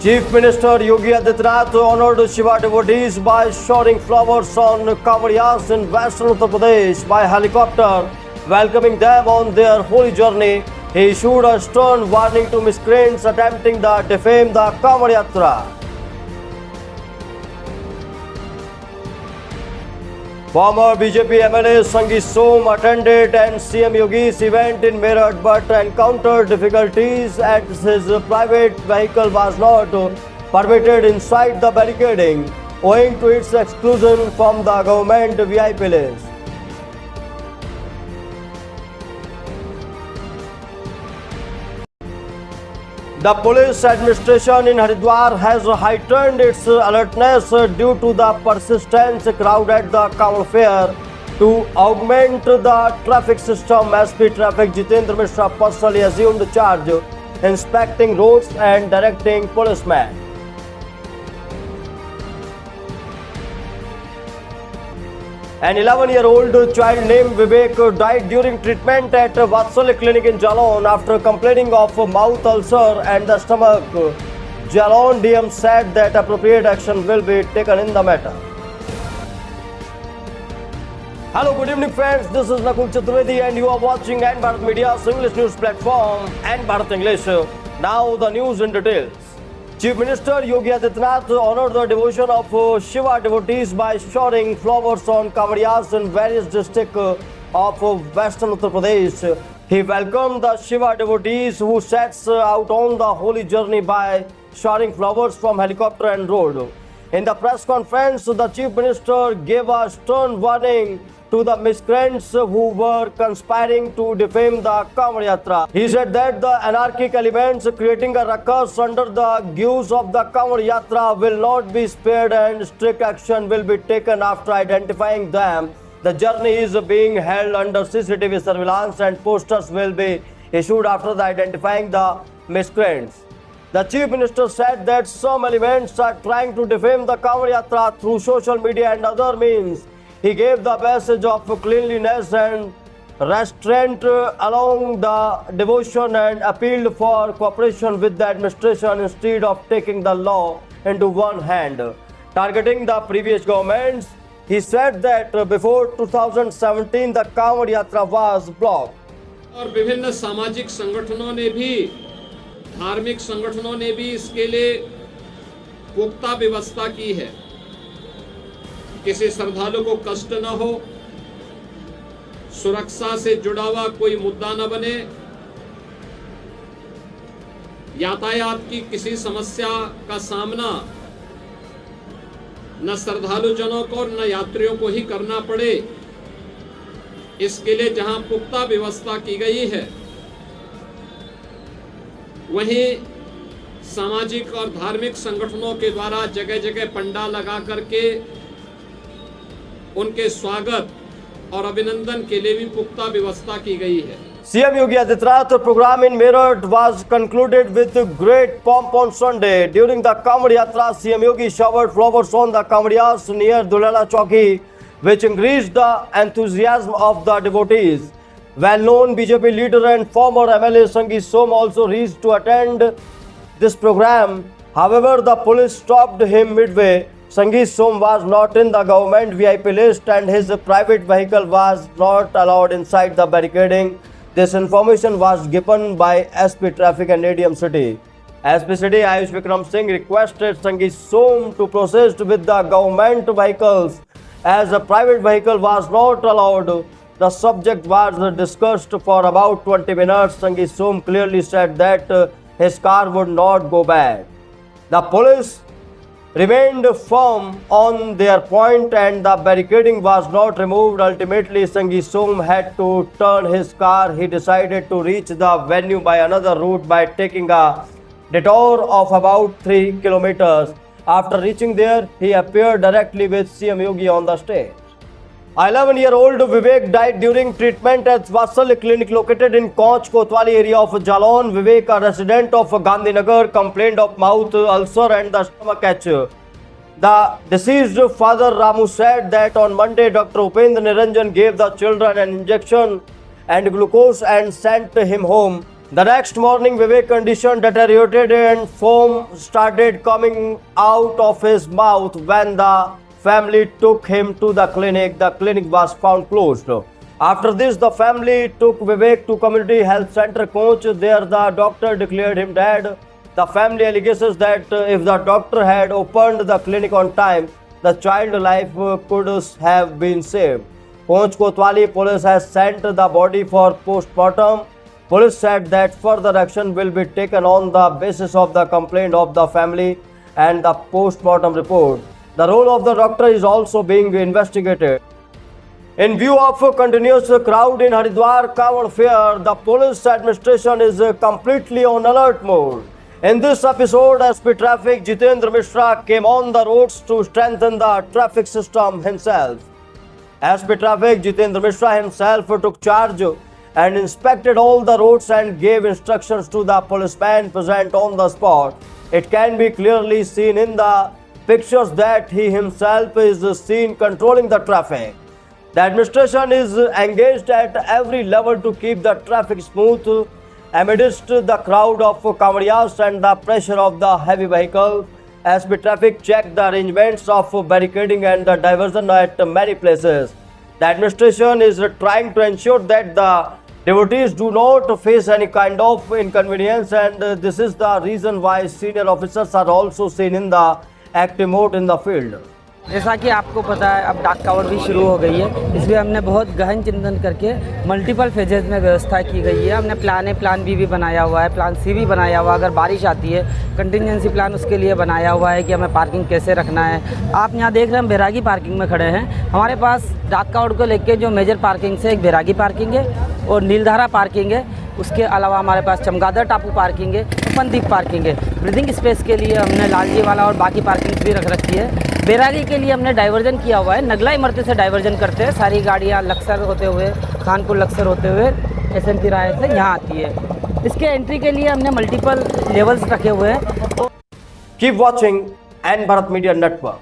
Chief Minister Yogi Adityanath honored Shiva devotees by showering flowers on Kamadiyas in Western Uttar Pradesh by helicopter, welcoming them on their holy journey. He issued a stern warning to miscreants attempting to defame the Kamad Yatra. Former BJP MLA Sangi Som attended and CM Yogi's event in Meerut but encountered difficulties as his private vehicle was not permitted inside the barricading owing to its exclusion from the government VIP list. The police administration in Haridwar has heightened its alertness due to the persistent crowd at the Kamal fair. To augment the traffic system, SP Traffic Jitendra Mishra personally assumed charge, inspecting roads and directing policemen. An 11-year-old child named Vivek died during treatment at Vatsalya Clinic in Jalon after complaining of a mouth ulcer and the stomach. Jalon DM said that appropriate action will be taken in the matter. Hello, good evening friends. This is Nakul Chaturvedi and you are watching N Bharat Media's English news platform, N Bharat English. Now the news in details. Chief Minister Yogi Adityanath honored the devotion of Shiva devotees by showering flowers on Kamadiyas in various districts of Western Uttar Pradesh. He welcomed the Shiva devotees who sets out on the holy journey by showering flowers from helicopter and road. In the press conference, the Chief Minister gave a stern warning to the miscreants who were conspiring to defame the Kamad Yatra. He said that the anarchic elements creating a ruckus under the guise of the Kamad Yatra will not be spared and strict action will be taken after identifying them. The journey is being held under CCTV surveillance and posters will be issued after identifying the miscreants. The Chief Minister said that some elements are trying to defame the Kamad Yatra through social media and other means. He gave the message of cleanliness and restraint along the devotion and appealed for cooperation with the administration instead of taking the law into one hand. Targeting the previous governments, he said that before 2017 the Kamad Yatra was blocked. और विभिन्न सामाजिक संगठनों ने भी धार्मिक संगठनों ने भी इसके लिए पुख्ता व्यवस्था की है। किसी श्रद्धालु को कष्ट न हो, सुरक्षा से जुड़ा हुआ कोई मुद्दा न बने, यातायात की किसी समस्या का सामना न श्रद्धालु जनों को न यात्रियों को ही करना पड़े, इसके लिए जहां पुख्ता व्यवस्था की गई है, वहीं सामाजिक और धार्मिक संगठनों के द्वारा जगह जगह पंडाल लगा करके उनके स्वागत और अभिनंदन के लिए भी पुख्ता व्यवस्था की गई है। CM Yogi Adityanath's program in Meerut was concluded with great pomp on Sunday. During the Kamad Yatra, CM Yogi showered flowers on the Kamadiyas near Dulela Chowki, which increased the enthusiasm of the devotees. Well-known BJP leader and former MLA Sangi Som also reached to attend this program. However, the police stopped him midway. Sangi Som was not in the government VIP list and his private vehicle was not allowed inside the barricading. This information was given by SP Traffic and ADM City. SP City Ayush Vikram Singh requested Sangi Som to proceed with the government vehicles as a private vehicle was not allowed. The subject was discussed for about 20 minutes. Sangi Som clearly said that his car would not go back. The police remained firm on their point and the barricading was not removed. Ultimately, Sangi Som had to turn his car. He decided to reach the venue by another route by taking a detour of about 3 kilometers. After reaching there, he appeared directly with CM Yogi on the stage. 11-year-old Vivek died during treatment at Vatsalya Clinic located in Koch Kotwali area of Jalon. Vivek, a resident of Gandhinagar, complained of mouth ulcer and the stomach ache. The deceased father Ramu said that on Monday Dr. Upendra Niranjan gave the children an injection and glucose and sent him home. The next morning, Vivek's condition deteriorated and foam started coming out of his mouth. When the family took him to the clinic was found closed. After this, the family took Vivek to Community Health Center Coach. There, the doctor declared him dead. The family alleges that if the doctor had opened the clinic on time, the child's life could have been saved. Coach Kotwali police has sent the body for post-mortem. Police said that further action will be taken on the basis of the complaint of the family and the post-mortem report. The role of the doctor is also being investigated. In view of a continuous crowd in Haridwar Kawad Fair, the police administration is completely on alert mode. In this episode, SP Traffic Jitendra Mishra came on the roads to strengthen the traffic system himself. SP Traffic Jitendra Mishra himself took charge and inspected all the roads and gave instructions to the policemen present on the spot. It can be clearly seen in the pictures that he himself is seen controlling the traffic. The administration is engaged at every level to keep the traffic smooth amidst the crowd of Kamadiyas and the pressure of the heavy vehicle. SP Traffic checked the arrangements of barricading and the diversion at many places. The administration is trying to ensure that the devotees do not face any kind of inconvenience, and this is the reason why senior officers are also seen in the active mode in the field. जैसा कि आपको पता है अब डाक कावड़ भी शुरू हो गई है, इसलिए हमने बहुत गहन चिंतन करके मल्टीपल फेजेज में व्यवस्था की गई है। हमने प्लान बी भी बनाया हुआ है, प्लान सी भी बनाया हुआ है। अगर बारिश आती है कंटिजेंसी प्लान उसके लिए बनाया हुआ है कि हमें पार्किंग कैसे रखना है। आप यहाँ देख रहे हैं हम बैरागी पार्किंग में खड़े हैं। हमारे पास डाक कावड़ को लेकर जो मेजर पार्किंग से एक बैरागी पार्किंग है और नीलधारा पार्किंग है। उसके अलावा हमारे पास चमगादड़ टापू पार्किंग है, उपनदीप पार्किंग है। ब्रीदिंग स्पेस के लिए हमने लालजी वाला और बाकी पार्किंग भी रख रखी है। बैरागी के लिए हमने डाइवर्जन किया हुआ है, नगला इमरती से डाइवर्जन करते हैं। सारी गाड़ियाँ लक्सर होते हुए, खानपुर लक्सर होते हुए SMP राय से यहाँ आती है। इसके एंट्री के लिए हमने मल्टीपल लेवल्स रखे हुए हैं। Keep watching N Bharat Media Network.